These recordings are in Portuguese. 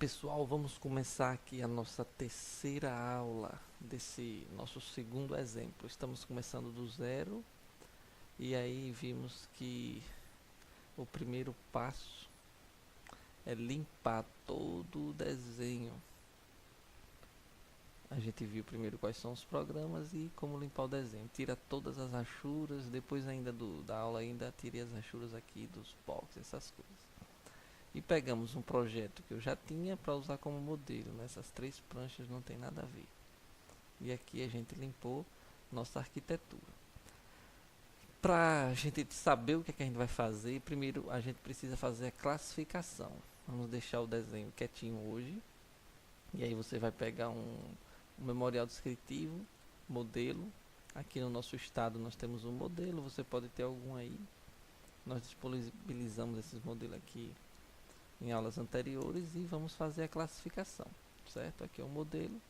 pessoal, vamos começar aqui a nossa terceira aula desse nosso segundo exemplo. Estamos começando do zero e aí vimos que o primeiro passo é limpar todo o desenho. A gente viu primeiro quais são os programas e como limpar o desenho. Tira todas as rachuras, depois ainda da aula ainda tirei as rachuras aqui dos boxes, essas coisas. E pegamos um projeto que eu já tinha para usar como modelo. Nessas três pranchas não tem nada a ver. E aqui a gente limpou nossa arquitetura. Para a gente saber o que, é que a gente vai fazer, primeiro a gente precisa fazer a classificação. Vamos deixar o desenho quietinho hoje. E aí você vai pegar um memorial descritivo, modelo. Aqui no nosso estado nós temos um modelo, você pode ter algum aí. Nós disponibilizamos esses modelos aqui em aulas anteriores e vamos fazer a classificação, certo? Aqui é o modelo.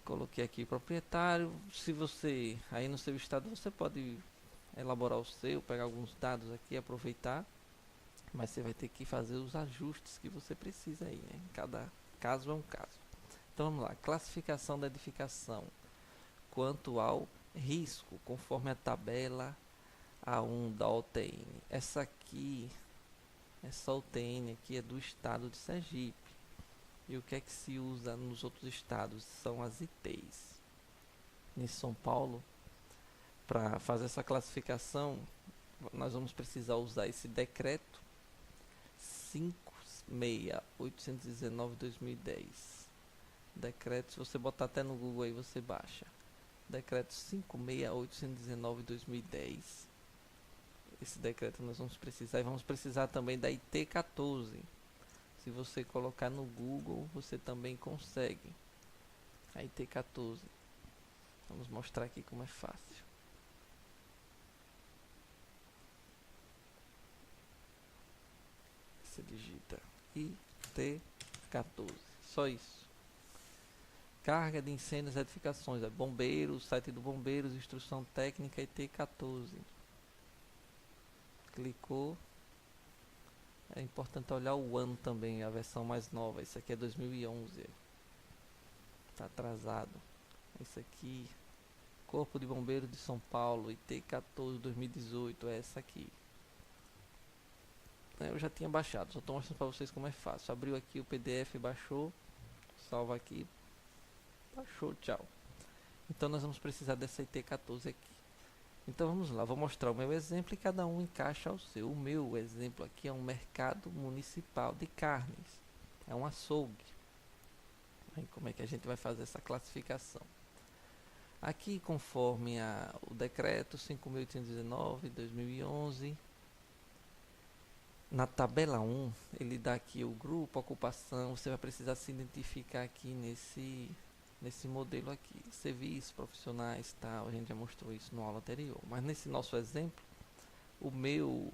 Coloquei aqui proprietário. Se você, aí no seu estado, você pode elaborar o seu, pegar alguns dados aqui, aproveitar. Mas você vai ter que fazer os ajustes que você precisa aí, né? Cada caso é um caso. Então vamos lá, classificação da edificação quanto ao risco, conforme a tabela A1 da OTN. Essa OTN aqui é do estado de Sergipe. E o que é que se usa nos outros estados? São as ITs. Em São Paulo, para fazer essa classificação, nós vamos precisar usar esse decreto 56819/2010. Decreto, se você botar até no Google aí, você baixa. Decreto 56819/2010. Esse decreto nós vamos precisar, e vamos precisar também da IT 14. Se você colocar no Google, você também consegue. A IT 14. Vamos mostrar aqui como é fácil. Você digita IT 14. Só isso. Carga de incêndios e edificações. É bombeiros, site do bombeiros, instrução técnica IT 14. Clicou. É importante olhar o ano também, a versão mais nova. Esse aqui é 2011. Está atrasado. Esse aqui, Corpo de Bombeiros de São Paulo, IT 14 2018. É essa aqui. Eu já tinha baixado, só estou mostrando para vocês como é fácil. Abriu aqui o PDF, baixou. Salva aqui. Baixou, tchau. Então nós vamos precisar dessa IT 14 aqui. Então vamos lá, vou mostrar o meu exemplo e cada um encaixa ao seu. O meu exemplo aqui é um mercado municipal de carnes. É um açougue. Aí como é que a gente vai fazer essa classificação? Aqui, conforme o decreto 5.819/2011, na tabela 1, ele dá aqui o grupo, a ocupação. Você vai precisar se identificar aqui nesse modelo aqui, serviços, profissionais, tal. A gente já mostrou isso na aula anterior, mas nesse nosso exemplo, o meu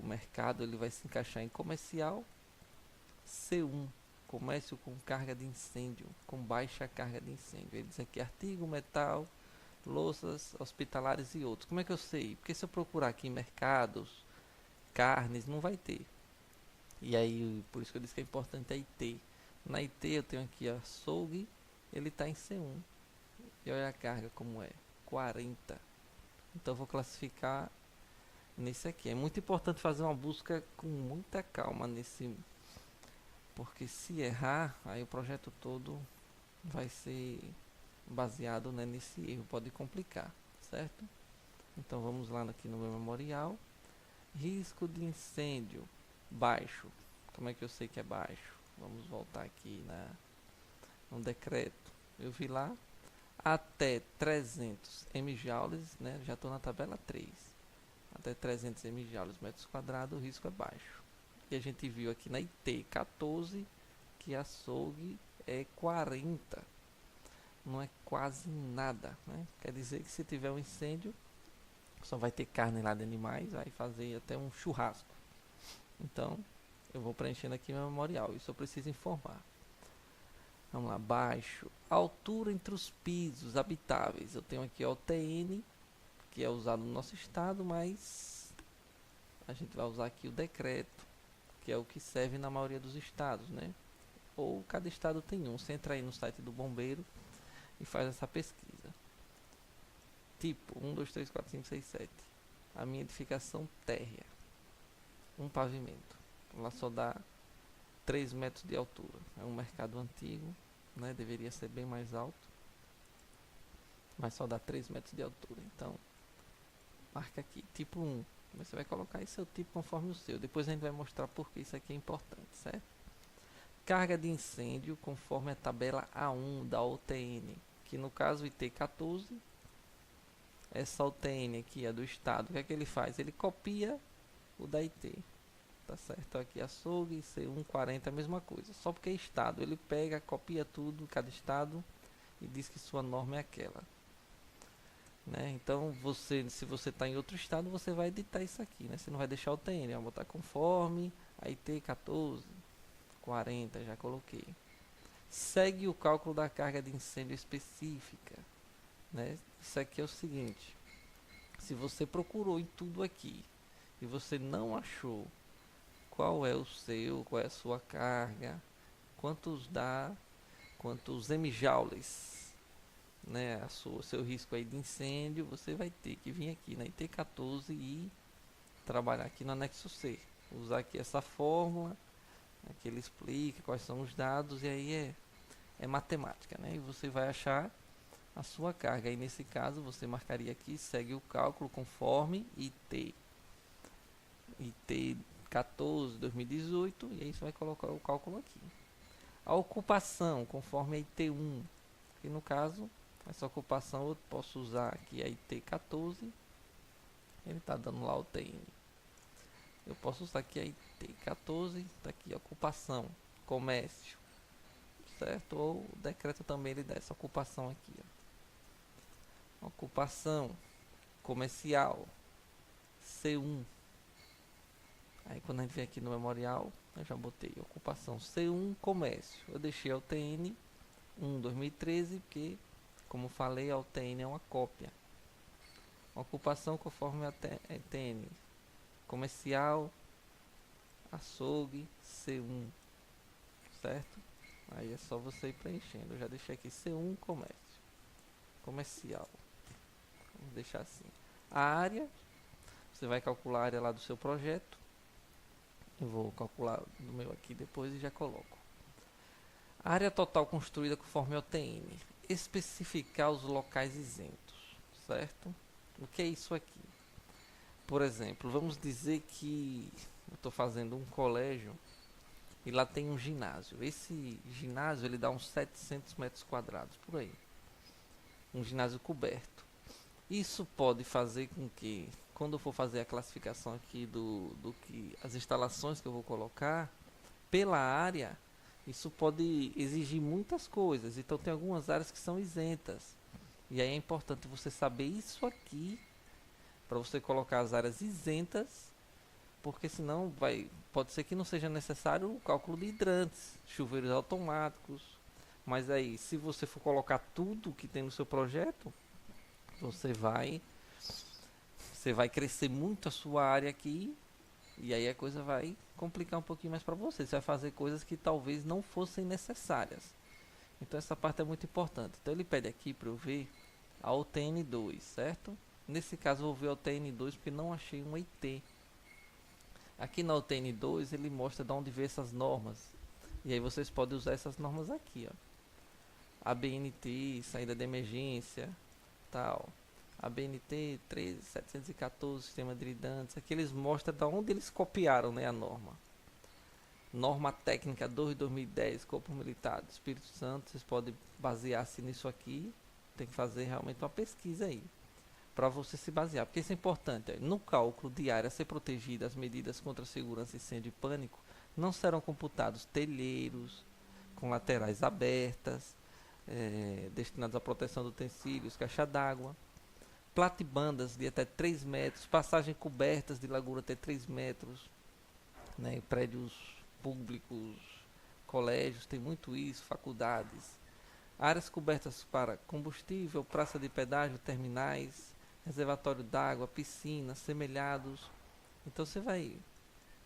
mercado ele vai se encaixar em comercial C1, comércio com carga de incêndio, com baixa carga de incêndio. Ele diz aqui artigo, metal, louças hospitalares e outros. Como é que eu sei? Porque se eu procurar aqui em mercados, carnes, não vai ter. E aí, por isso que eu disse que é importante a IT. Na IT eu tenho aqui açougue, ele está em C1. E olha a carga como é, 40. Então eu vou classificar nesse aqui. É muito importante fazer uma busca com muita calma nesse, porque se errar, aí o projeto todo vai ser baseado, né, nesse erro, pode complicar, certo? Então vamos lá aqui no meu memorial. Risco de incêndio baixo. Como é que eu sei que é baixo? Vamos voltar aqui no decreto. Eu vi lá até 300 mJ, né? Já estou na tabela 3. Até 300 mJ metros quadrados, o risco é baixo. E a gente viu aqui na IT 14 que açougue é 40. Não é quase nada, né? Quer dizer que se tiver um incêndio, só vai ter carne lá de animais, vai fazer até um churrasco. Então, eu vou preenchendo aqui meu memorial. Isso eu preciso informar. Vamos lá, baixo. Altura entre os pisos habitáveis. Eu tenho aqui o TN, que é usado no nosso estado, mas a gente vai usar aqui o decreto que é o que serve na maioria dos estados, né? Ou cada estado tem um. Você entra aí no site do bombeiro e faz essa pesquisa. Tipo 1, 2, 3, 4, 5, 6, 7. A minha edificação térrea, um pavimento. Lá só dá 3 metros de altura. É um mercado antigo, né? Deveria ser bem mais alto, mas só dá 3 metros de altura. Então, marca aqui, tipo 1. Você vai colocar aí seu tipo conforme o seu. Depois a gente vai mostrar porque isso aqui é importante, certo? Carga de incêndio conforme a tabela A1 da OTN, que no caso IT14, essa OTN aqui é do estado. O que é que ele faz? Ele copia o da IT. Tá certo? Aqui açougue, C140, a mesma coisa. Só porque é estado. Ele pega, copia tudo, cada estado, e diz que sua norma é aquela. Né? Então, se você está em outro estado, você vai editar isso aqui. Né? Você não vai deixar o TN, vai botar conforme a IT 14, 40, já coloquei. Segue o cálculo da carga de incêndio específica. Né? Isso aqui é o seguinte: se você procurou em tudo aqui e você não achou qual é o seu, qual é a sua carga, quantos dá, quantos mjoules, né, seu risco aí de incêndio, você vai ter que vir aqui na IT14 e trabalhar aqui no anexo C. Usar aqui essa fórmula, que ele explica quais são os dados, e aí é matemática, né? E você vai achar a sua carga. Aí nesse caso você marcaria aqui, segue o cálculo conforme IT 14, 2018, e aí você vai colocar o cálculo aqui. A ocupação conforme a IT1, que no caso essa ocupação eu posso usar aqui a IT14, ele está dando lá o TN. Eu posso usar aqui a IT14, está aqui a ocupação, comércio, certo? Ou o decreto também ele dá essa ocupação aqui, ó. Ocupação comercial C1. Aí quando a gente vem aqui no memorial, eu já botei ocupação C1 comércio. Eu deixei a UTN 1 2013, porque como falei, a UTN é uma cópia. Ocupação conforme a TN comercial, açougue C1, certo? Aí é só você ir preenchendo. Eu já deixei aqui C1 comércio, comercial. Vamos deixar assim. A área, você vai calcular a área lá do seu projeto. Eu vou calcular no meu aqui depois e já coloco. A área total construída conforme a OTN. Especificar os locais isentos, certo? O que é isso aqui? Por exemplo, vamos dizer que eu estou fazendo um colégio e lá tem um ginásio. Esse ginásio ele dá uns 700 metros quadrados, por aí. Um ginásio coberto. Isso pode fazer com que, quando eu for fazer a classificação aqui do que as instalações que eu vou colocar, pela área, isso pode exigir muitas coisas. Então tem algumas áreas que são isentas. E aí é importante você saber isso aqui, para você colocar as áreas isentas, porque senão pode ser que não seja necessário o cálculo de hidrantes, chuveiros automáticos. Mas aí, se você for colocar tudo que tem no seu projeto, você vai crescer muito a sua área aqui, e aí a coisa vai complicar um pouquinho mais para você. Você vai fazer coisas que talvez não fossem necessárias. Então essa parte é muito importante. Então ele pede aqui para eu ver a OTN2, certo? Nesse caso eu vou ver a OTN2 porque não achei um IT. Aqui na OTN2 ele mostra de onde veio essas normas. E aí vocês podem usar essas normas aqui, ó. ABNT, saída de emergência, tal. ABNT 13714, sistema de hidrantes. Aqui eles mostram de onde eles copiaram, né, a norma. Norma técnica 2 de 2010, Corpo Militar do Espírito Santo. Vocês podem basear-se nisso aqui. Tem que fazer realmente uma pesquisa aí, para você se basear, porque isso é importante. No cálculo de área a ser protegida, as medidas contra segurança, incêndio e pânico não serão computados telheiros com laterais abertas, destinados à proteção de utensílios, caixa d'água, platibandas de até 3 metros, passagem cobertas de largura até 3 metros, né, prédios públicos, colégios, tem muito isso, faculdades, áreas cobertas para combustível, praça de pedágio, terminais, reservatório d'água, piscinas, semelhados. Então você vai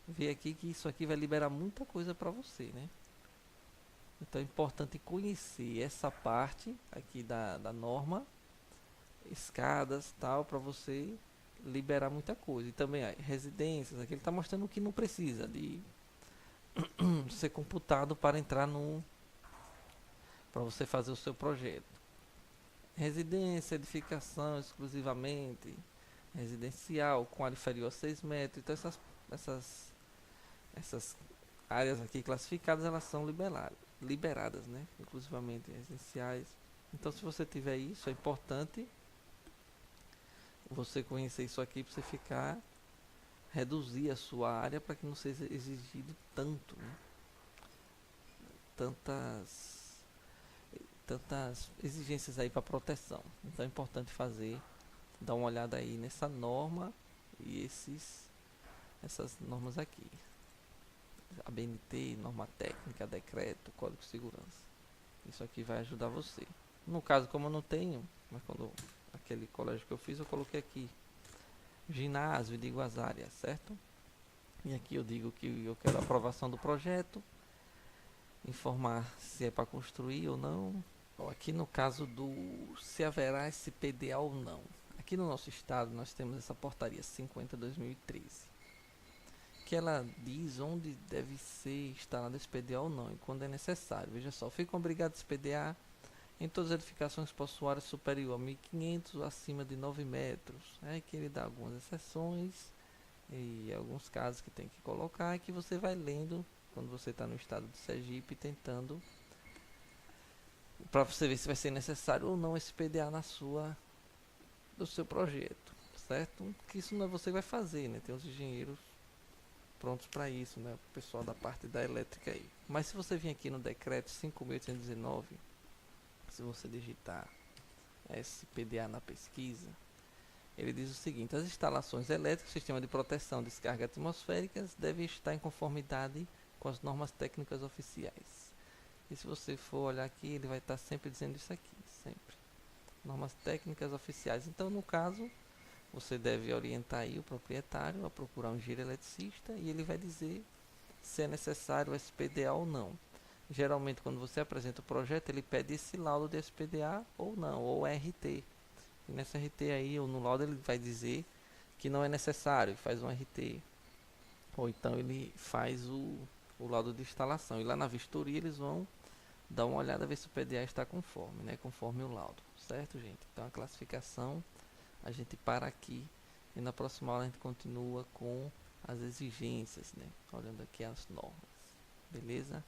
ver aqui que isso aqui vai liberar muita coisa para você, né? Então é importante conhecer essa parte aqui da norma, escadas, tal, para você liberar muita coisa. E também residências, aqui ele está mostrando que não precisa de ser computado para entrar no para você fazer o seu projeto. Residência, edificação exclusivamente residencial com área inferior a 6 metros. Então essas áreas aqui classificadas, elas são liberadas, né? Inclusivamente residenciais. Então se você tiver isso, é importante você conhecer isso aqui para você ficar reduzir a sua área para que não seja exigido tanto, né? tantas exigências aí para proteção. Então é importante dar uma olhada aí nessa norma e essas normas aqui. A BNT, norma técnica, decreto, código de segurança. Isso aqui vai ajudar você. No caso, como eu não tenho, mas quando aquele colégio que eu fiz, eu coloquei aqui ginásio e digo as áreas, certo? E aqui eu digo que eu quero a aprovação do projeto, informar se é para construir ou não. Aqui no caso do se haverá SPDA ou não. Aqui no nosso estado nós temos essa portaria 50/2013, que ela diz onde deve ser instalado SPDA ou não e quando é necessário. Veja só, fica obrigado a SPDA em todas as edificações que possuam área superior a 1.500 ou acima de 9 metros. É que ele dá algumas exceções e alguns casos que tem que colocar, que você vai lendo quando você está no estado de Sergipe, tentando para você ver se vai ser necessário ou não esse PDA do seu projeto, certo? Que isso não é você que vai fazer, né? Tem os engenheiros prontos para isso, né? O pessoal da parte da elétrica aí. Mas se você vir aqui no decreto 5.819, se você digitar SPDA na pesquisa, ele diz o seguinte: as instalações elétricas, sistema de proteção de descargas atmosféricas devem estar em conformidade com as normas técnicas oficiais. E se você for olhar aqui, ele vai estar sempre dizendo isso aqui, sempre. Normas técnicas oficiais. Então, no caso, você deve orientar aí o proprietário a procurar um engenheiro eletricista e ele vai dizer se é necessário o SPDA ou não. Geralmente, quando você apresenta o projeto, ele pede esse laudo de SPDA ou não, ou RT. E nessa RT aí, ou no laudo, ele vai dizer que não é necessário, faz um RT. Ou então ele faz o laudo de instalação. E lá na vistoria eles vão dar uma olhada, ver se o PDA está conforme, né? Conforme o laudo, certo, gente? Então a classificação, a gente para aqui e na próxima aula a gente continua com as exigências, né? Olhando aqui as normas, beleza?